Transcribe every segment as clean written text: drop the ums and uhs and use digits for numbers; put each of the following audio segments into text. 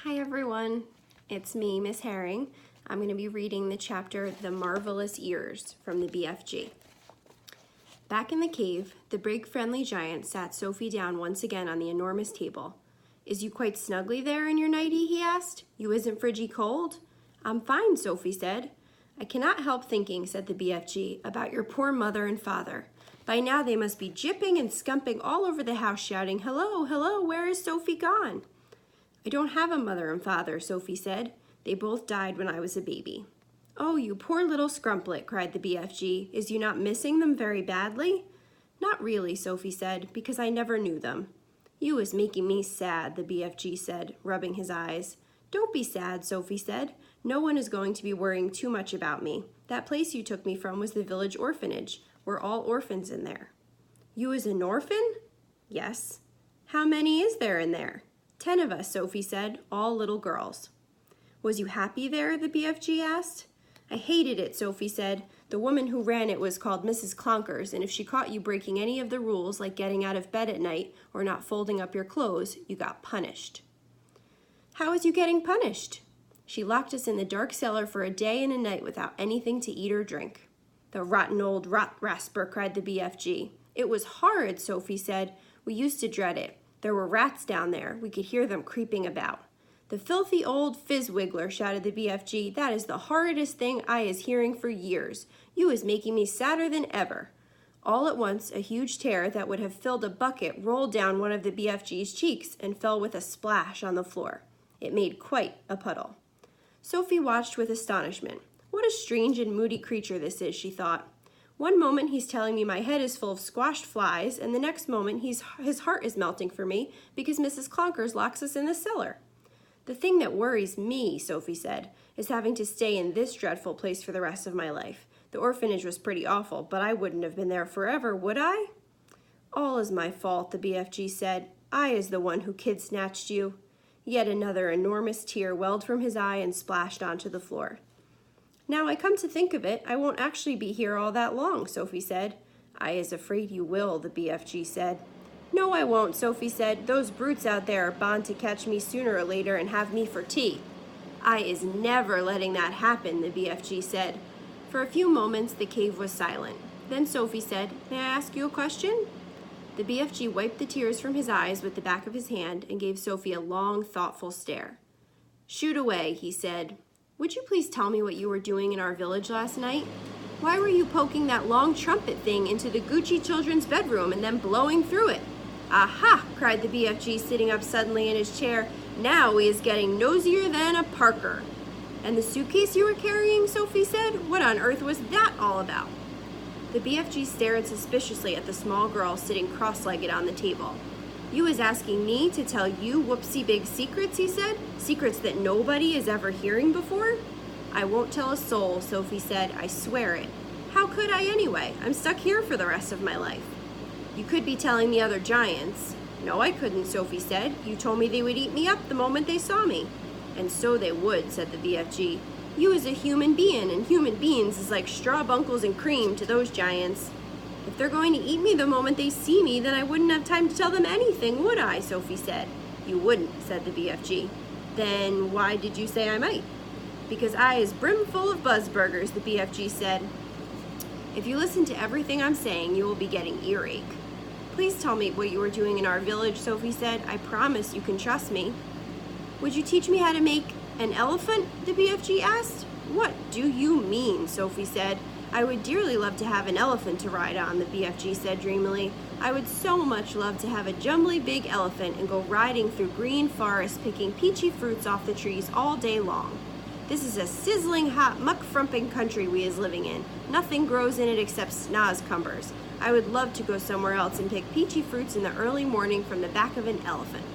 Hi everyone, it's me, Miss Herring. I'm going to be reading the chapter The Marvelous Ears from the BFG. Back in the cave, the big friendly giant sat Sophie down once again on the enormous table. "Is you quite snugly there in your nightie?" he asked. "You isn't friggy cold?" "I'm fine," Sophie said. "I cannot help thinking," said the BFG, "about your poor mother and father. By now they must be jipping and scumping all over the house shouting, 'Hello, hello, where is Sophie gone?'" "I don't have a mother and father," Sophie said. "They both died when I was a baby." "Oh, you poor little scrumplet," cried the BFG. "Is you not missing them very badly?" "Not really," Sophie said, "because I never knew them." "You is making me sad," the BFG said, rubbing his eyes. "Don't be sad," Sophie said. "No one is going to be worrying too much about me. That place you took me from was the village orphanage. We're all orphans in there." "You is an orphan?" "Yes." "How many is there in there?" 10 of us, Sophie said, all little girls. "Was you happy there?" the BFG asked. "I hated it," Sophie said. "The woman who ran it was called Mrs. Clonkers, and if she caught you breaking any of the rules, like getting out of bed at night or not folding up your clothes, you got punished." "How is you getting punished?" "She locked us in the dark cellar for a day and a night without anything to eat or drink." "The rotten old rot-rasper," cried the BFG. "It was horrid," Sophie said. "We used to dread it. There were rats down there. We could hear them creeping about." "The filthy old fizz-wiggler," shouted the BFG. "That is the horridest thing I is hearing for years. You is making me sadder than ever." All at once, a huge tear that would have filled a bucket rolled down one of the BFG's cheeks and fell with a splash on the floor. It made quite a puddle. Sophie watched with astonishment. "What a strange and moody creature this is," she thought. "One moment he's telling me my head is full of squashed flies, and the next moment his heart is melting for me because Mrs. Clonkers locks us in the cellar." "The thing that worries me," Sophie said, "is having to stay in this dreadful place for the rest of my life. The orphanage was pretty awful, but I wouldn't have been there forever, would I?" "All is my fault," the BFG said. "I is the one who kid-snatched you." Yet another enormous tear welled from his eye and splashed onto the floor. "Now I come to think of it, I won't actually be here all that long," Sophie said. "I is afraid you will," the BFG said. "No, I won't," Sophie said. "Those brutes out there are bound to catch me sooner or later and have me for tea." "I is never letting that happen," the BFG said. For a few moments the cave was silent. Then Sophie said, "May I ask you a question?" The BFG wiped the tears from his eyes with the back of his hand and gave Sophie a long, thoughtful stare. "Shoot away," he said. "Would you please tell me what you were doing in our village last night? Why were you poking that long trumpet thing into the Gucci children's bedroom and then blowing through it?" "Aha!" cried the BFG, sitting up suddenly in his chair. "Now he is getting nosier than a Parker." "And the suitcase you were carrying?" Sophie said. "What on earth was that all about?" The BFG stared suspiciously at the small girl sitting cross-legged on the table. "You is asking me to tell you whoopsie big secrets," he said. "Secrets that nobody is ever hearing before?" "I won't tell a soul," Sophie said. "I swear it." "How could I anyway? I'm stuck here for the rest of my life." "You could be telling the other giants." "No, I couldn't," Sophie said. "You told me they would eat me up the moment they saw me." "And so they would," said the BFG. "You is a human being, and human beings is like straw bunkles and cream to those giants." "If they're going to eat me the moment they see me, then I wouldn't have time to tell them anything, would I?" Sophie said. "You wouldn't," said the BFG. "Then why did you say I might?" "Because I is brimful of buzzburgers," the BFG said. "If you listen to everything I'm saying, you will be getting earache." "Please tell me what you were doing in our village," Sophie said. "I promise you can trust me." "Would you teach me how to make an elephant?" the BFG asked. "What do you mean?" Sophie said. "I would dearly love to have an elephant to ride on," the BFG said dreamily. "I would so much love to have a jumbly big elephant and go riding through green forests picking peachy fruits off the trees all day long. This is a sizzling hot muck-frumping country we is living in. Nothing grows in it except snozcumbers. I would love to go somewhere else and pick peachy fruits in the early morning from the back of an elephant."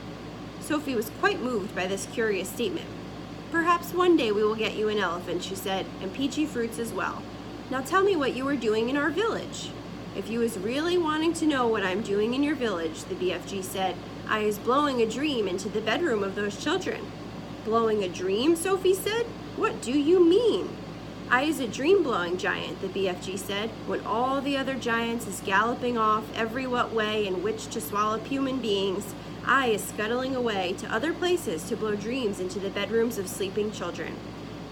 Sophie was quite moved by this curious statement. "Perhaps one day we will get you an elephant," she said, "and peachy fruits as well. Now tell me what you were doing in our village." "If you is really wanting to know what I'm doing in your village," the BFG said, "I is blowing a dream into the bedroom of those children." "Blowing a dream?" Sophie said. "What do you mean?" "I is a dream-blowing giant," the BFG said. "When all the other giants is galloping off every what way in which to swallow human beings, I is scuttling away to other places to blow dreams into the bedrooms of sleeping children.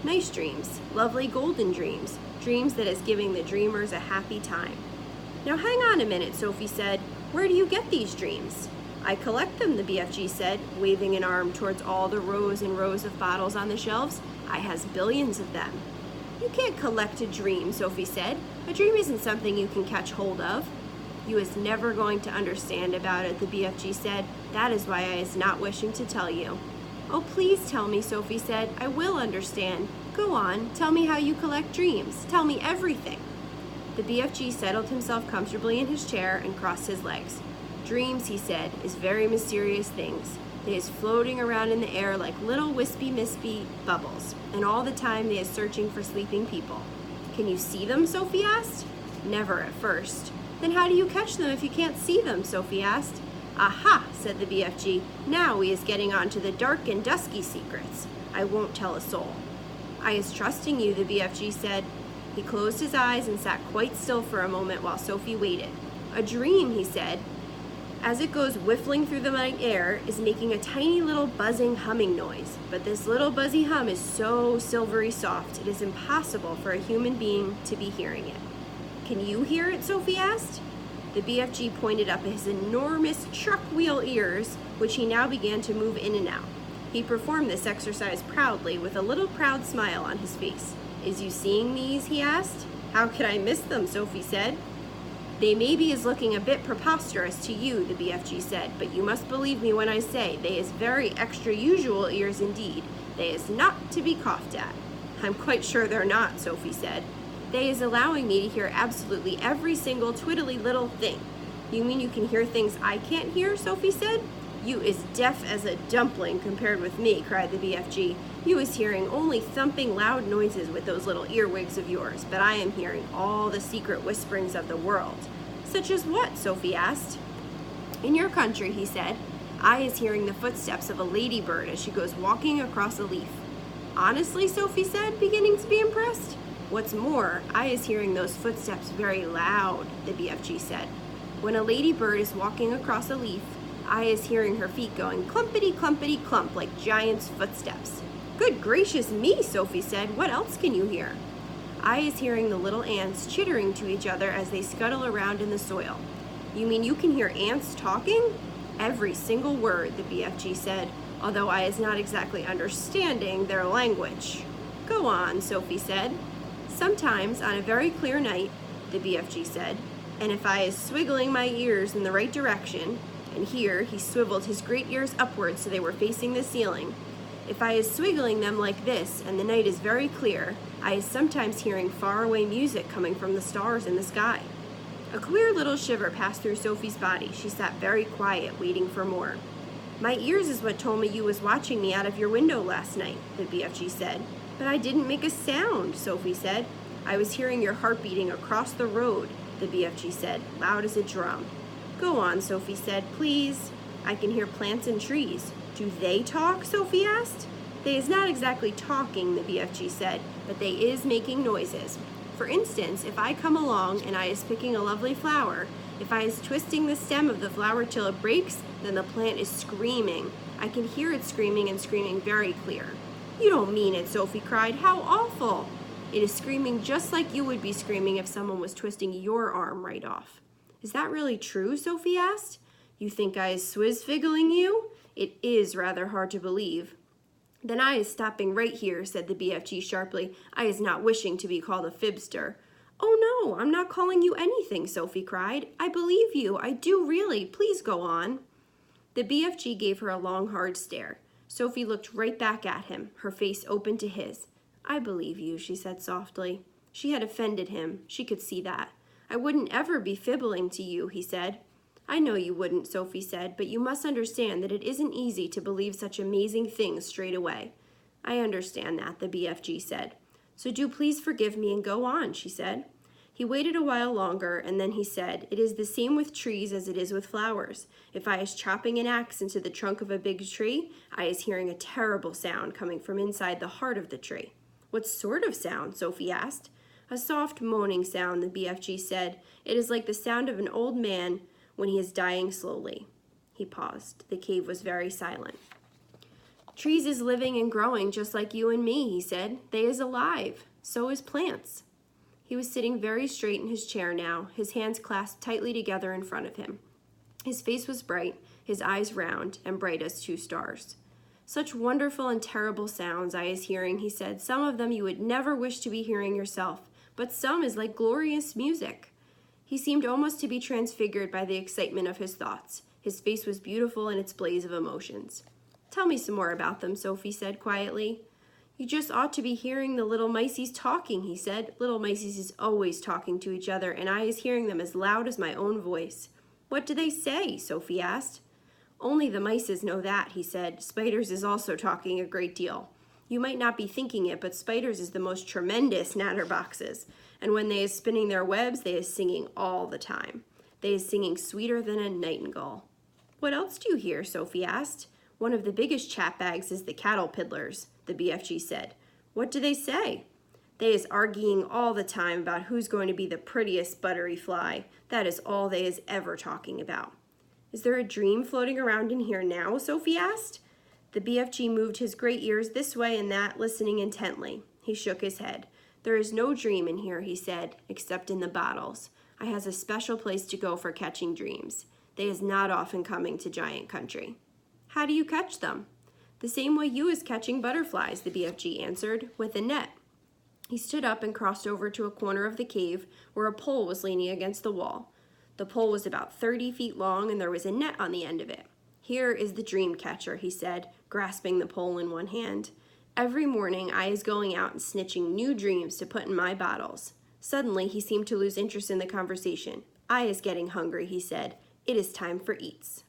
Nice dreams, lovely golden dreams, dreams that is giving the dreamers a happy time. Now hang on a minute, Sophie said. Where do you get these dreams? I collect them, the BFG said, waving an arm towards all the rows and rows of bottles on the shelves. I has billions of them. You can't collect a dream, Sophie said. A dream isn't something you can catch hold of. You is never going to understand about it, the BFG said. That is why I is not wishing to tell you. Oh, please tell me, Sophie said. I will understand. Go on, tell me how you collect dreams. Tell me everything. The BFG settled himself comfortably in his chair and crossed his legs. Dreams, he said, is very mysterious things. They is floating around in the air like little wispy bubbles, and all the time they is searching for sleeping people. Can you see them, Sophie asked. Never at first. Then how do you catch them if you can't see them, Sophie asked. Aha, said the BFG. Now we is getting on to the dark and dusky secrets. I won't tell a soul. I is trusting you, the BFG said. He closed his eyes and sat quite still for a moment while Sophie waited. A dream, he said, as it goes whiffling through the night air, is making a tiny little buzzing humming noise. But this little buzzy hum is so silvery soft, it is impossible for a human being to be hearing it. Can you hear it, Sophie asked. The BFG pointed up at his enormous truck wheel ears, which he now began to move in and out. He performed this exercise proudly with a little proud smile on his face. Is you seeing these, he asked. How could I miss them, Sophie said. They maybe is looking a bit preposterous to you, the BFG said, but you must believe me when I say they is very extra usual ears indeed. They is not to be coughed at. I'm quite sure they're not, Sophie said. They is allowing me to hear absolutely every single twiddly little thing. You mean you can hear things I can't hear, Sophie said. You is deaf as a dumpling compared with me, cried the BFG. You is hearing only thumping loud noises with those little earwigs of yours, but I am hearing all the secret whisperings of the world. Such as what? Sophie asked. In your country, he said, I is hearing the footsteps of a ladybird as she goes walking across a leaf. Honestly, Sophie said, beginning to be impressed. What's more, I is hearing those footsteps very loud, the BFG said. When a ladybird is walking across a leaf, I is hearing her feet going clumpity clumpity clump like giant's footsteps. Good gracious me, Sophie said. What else can you hear? I is hearing the little ants chittering to each other as they scuttle around in the soil. You mean you can hear ants talking? Every single word, the BFG said, although I is not exactly understanding their language. Go on, Sophie said. Sometimes on a very clear night, the BFG said, and if I is swiggling my ears in the right direction, and here he swiveled his great ears upwards so they were facing the ceiling. If I is swiggling them like this and the night is very clear, I is sometimes hearing faraway music coming from the stars in the sky. A queer little shiver passed through Sophie's body. She sat very quiet, waiting for more. My ears is what told me you was watching me out of your window last night, the BFG said. But I didn't make a sound, Sophie said. I was hearing your heart beating across the road, the BFG said, loud as a drum. Go on, Sophie said, please. I can hear plants and trees. Do they talk? Sophie asked. They is not exactly talking, the BFG said, but they is making noises. For instance, if I come along and I is picking a lovely flower, if I is twisting the stem of the flower till it breaks, then the plant is screaming. I can hear it screaming and screaming very clear. You don't mean it, Sophie cried. How awful! It is screaming just like you would be screaming if someone was twisting your arm right off. Is that really true? Sophie asked. You think I is swizfiggling you? It is rather hard to believe. Then I is stopping right here, said the BFG sharply. I is not wishing to be called a fibster. Oh no, I'm not calling you anything, Sophie cried. I believe you. I do really. Please go on. The BFG gave her a long, hard stare. Sophie looked right back at him, her face open to his. I believe you, she said softly. She had offended him. She could see that. I wouldn't ever be fibbling to you, he said. I know you wouldn't, Sophie said, but you must understand that it isn't easy to believe such amazing things straight away. I understand that, the BFG said. So do please forgive me and go on, she said. He waited a while longer, and then he said, it is the same with trees as it is with flowers. If I is chopping an axe into the trunk of a big tree, I is hearing a terrible sound coming from inside the heart of the tree. What sort of sound? Sophie asked. A soft moaning sound, the BFG said. It is like the sound of an old man when he is dying slowly. He paused. The cave was very silent. Trees is living and growing just like you and me, he said. They is alive. So is plants. He was sitting very straight in his chair now, his hands clasped tightly together in front of him. His face was bright, his eyes round and bright as 2 stars. Such wonderful and terrible sounds I is hearing, he said. Some of them you would never wish to be hearing yourself, but some is like glorious music. He seemed almost to be transfigured by the excitement of his thoughts. His face was beautiful in its blaze of emotions. Tell me some more about them, Sophie said quietly. You just ought to be hearing the little miceies talking, he said. Little miceies is always talking to each other, and I is hearing them as loud as my own voice. What do they say? Sophie asked. Only the mices know that, he said. Spiders is also talking a great deal. You might not be thinking it, but spiders is the most tremendous natterboxes, and when they is spinning their webs, they is singing all the time. They is singing sweeter than a nightingale. What else do you hear? Sophie asked. One of the biggest chat bags is the cattle piddlers, the BFG said. What do they say? They is arguing all the time about who's going to be the prettiest buttery fly. That is all they is ever talking about. Is there a dream floating around in here now? Sophie asked. The BFG moved his great ears this way and that, listening intently. He shook his head. There is no dream in here, he said, except in the bottles. I has a special place to go for catching dreams. They is not often coming to Giant Country. How do you catch them? The same way you is catching butterflies, the BFG answered, with a net. He stood up and crossed over to a corner of the cave where a pole was leaning against the wall. The pole was about 30 feet long and there was a net on the end of it. Here is the dream catcher, he said, grasping the pole in one hand. Every morning I is going out and snitching new dreams to put in my bottles. Suddenly he seemed to lose interest in the conversation. I is getting hungry, he said. It is time for eats.